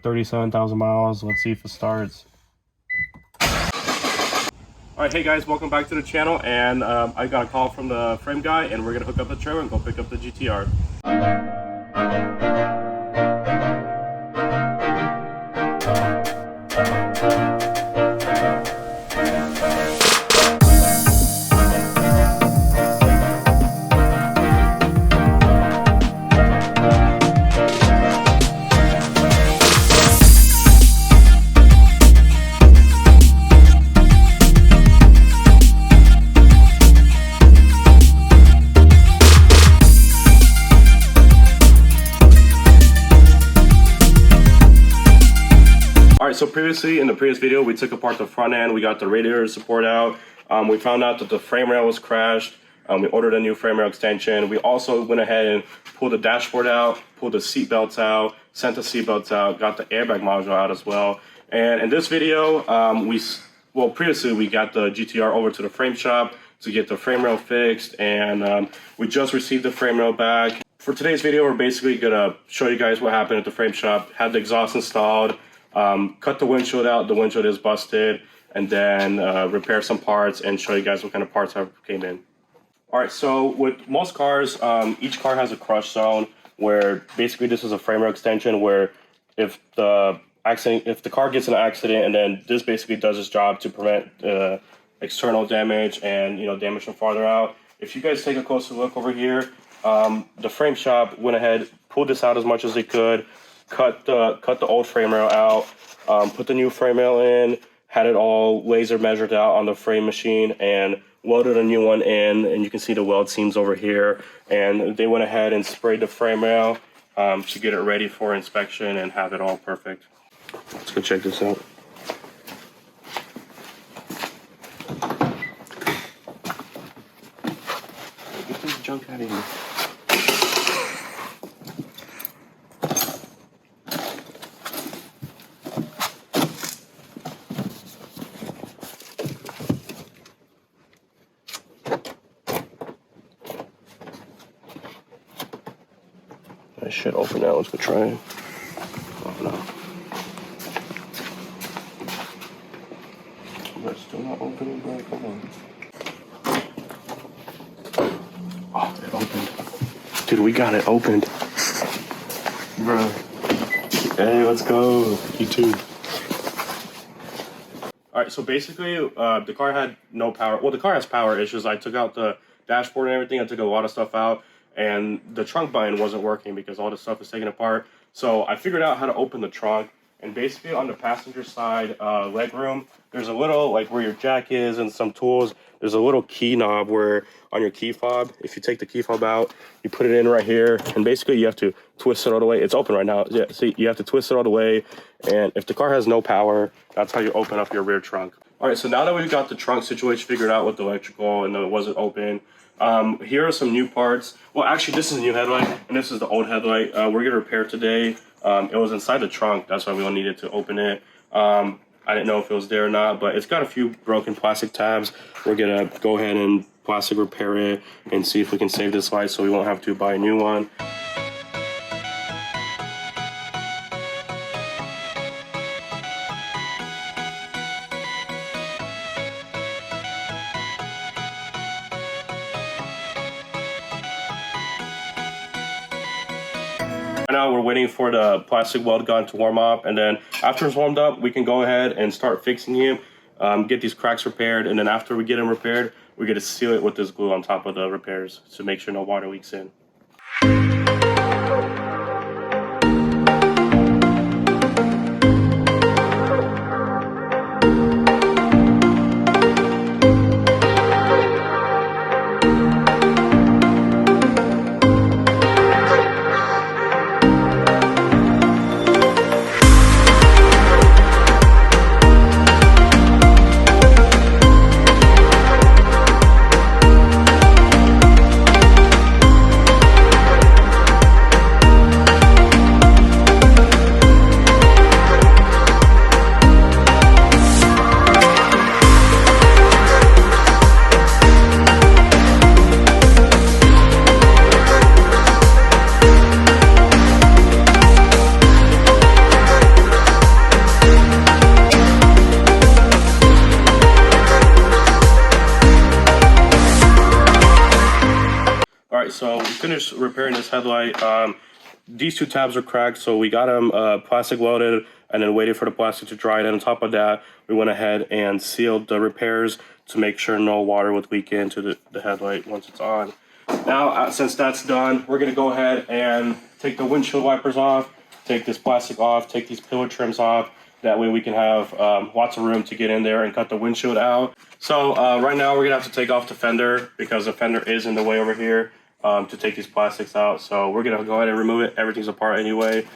37,000 miles. Let's see if it starts. Alright, hey guys, welcome back to the channel, and I got a call from the frame guy, and we're gonna hook up the trailer and go pick up the GTR. Alright, so previously in the previous video we took apart the front end. We got the radiator support out. We found out that the frame rail was crashed. We ordered a new frame rail extension. We also went ahead and pulled the dashboard out, pulled the seat belts out, sent the seat belts out, got the airbag module out as well. And in this video, previously we got the GTR over to the frame shop to get the frame rail fixed, and we just received the frame rail back. For today's video, we're basically gonna show you guys what happened at the frame shop. Had the exhaust installed, cut the windshield out. The windshield is busted, and then repair some parts and show you guys what kind of parts came in. All right, so with most cars, each car has a crush zone where basically this is a frame rail extension where if the car gets in an accident, and then this basically does its job to prevent external damage and damage from farther out. If you guys take a closer look over here, the frame shop went ahead, pulled this out as much as they could, cut the old frame rail out, put the new frame rail in, had it all laser measured out on the frame machine, and welded a new one in. And you can see the weld seams over here. And they went ahead and sprayed the frame rail to get it ready for inspection and have it all perfect. Let's go check this out. Get this junk out of here. I should open that. Let's go try it. Oh no. But still not opening, bro. Come on. Oh, it opened. Dude, we got it opened. Bro. Hey, let's go. You too. Alright, so basically, the car had no power. Well, the car has power issues. I took out the dashboard and everything. I took a lot of stuff out. And the trunk bind wasn't working because all the stuff is taken apart. So I figured out how to open the trunk. And basically on the passenger side leg room, there's a little, like where your jack is and some tools, there's a little key knob where on your key fob, if you take the key fob out, you put it in right here. And basically you have to twist it all the way. It's open right now. Yeah, see, you have to twist it all the way. And if the car has no power, that's how you open up your rear trunk. All right, so now that we've got the trunk situation figured out with the electrical and it wasn't open, here are some new parts. Well, actually, this is a new headlight, and this is the old headlight. We're gonna repair today. It was inside the trunk, that's why we needed to open it. I didn't know if it was there or not, but it's got a few broken plastic tabs. We're gonna go ahead and plastic repair it and see if we can save this light so we won't have to buy a new one. Now we're waiting for the plastic weld gun to warm up, and then after it's warmed up, we can go ahead and start fixing him, get these cracks repaired, and then after we get them repaired, we're going to seal it with this glue on top of the repairs to make sure no water leaks in. finished repairing this headlight. These two tabs are cracked, so we got them plastic welded and then waited for the plastic to dry. And on top of that, we went ahead and sealed the repairs to make sure no water would leak into the headlight once it's on. Now, since that's done, we're gonna go ahead and take the windshield wipers off, take this plastic off, take these pillar trims off. That way we can have lots of room to get in there and cut the windshield out. So right now we're gonna have to take off the fender because the fender is in the way over here to take these plastics out. So we're gonna go ahead and remove it. Everything's apart anyway.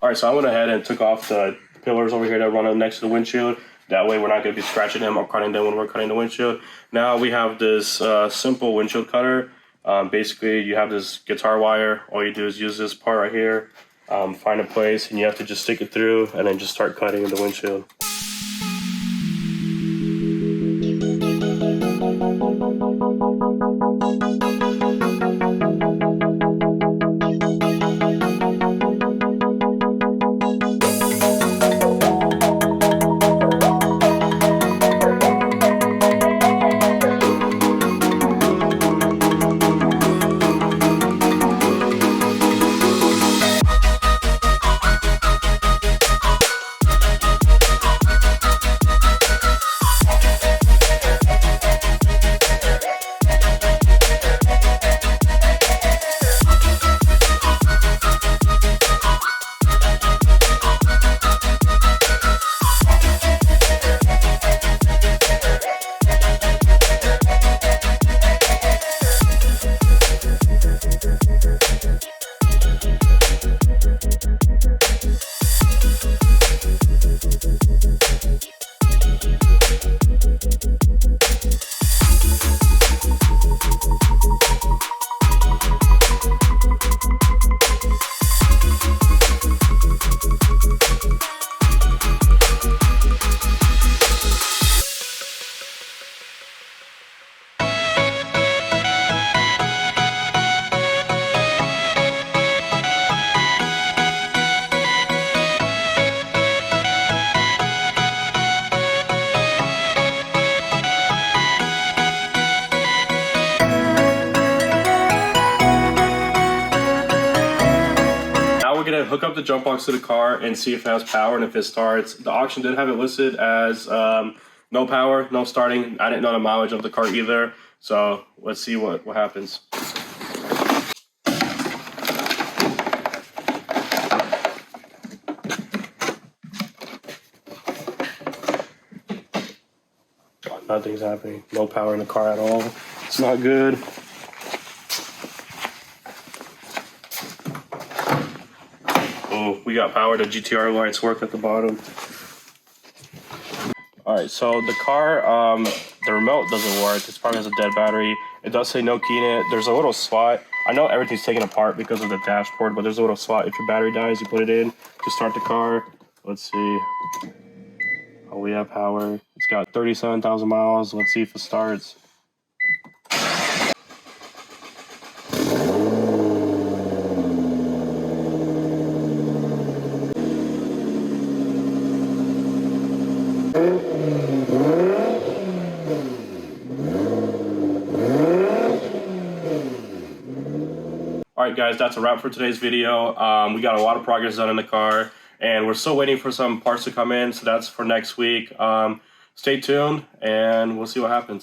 Alright, so I went ahead and took off the pillars over here that run up next to the windshield. That way we're not going to be scratching them or cutting them when we're cutting the windshield. Now we have this simple windshield cutter. Basically, you have this guitar wire. All you do is use this part right here, find a place, and you have to just stick it through and then just start cutting the windshield. We're gonna hook up the jump box to the car and see if it has power and if it starts. The auction did have it listed as no power, no starting. I didn't know the mileage of the car either, so let's see what happens. Nothing's happening. No power in the car at all. It's not good. Oh, we got power. The GTR lights work at the bottom. All right, so the car, the remote doesn't work. It probably has a dead battery. It does say no key in it. There's a little slot. I know everything's taken apart because of the dashboard, but there's a little slot. If your battery dies, you put it in to start the car. Let's see. Oh, we have power. It's got 37,000 miles. Let's see if it starts. Alright guys, that's a wrap for today's video. We got a lot of progress done in the car, and we're still waiting for some parts to come in, so that's for next week. Stay tuned, and we'll see what happens.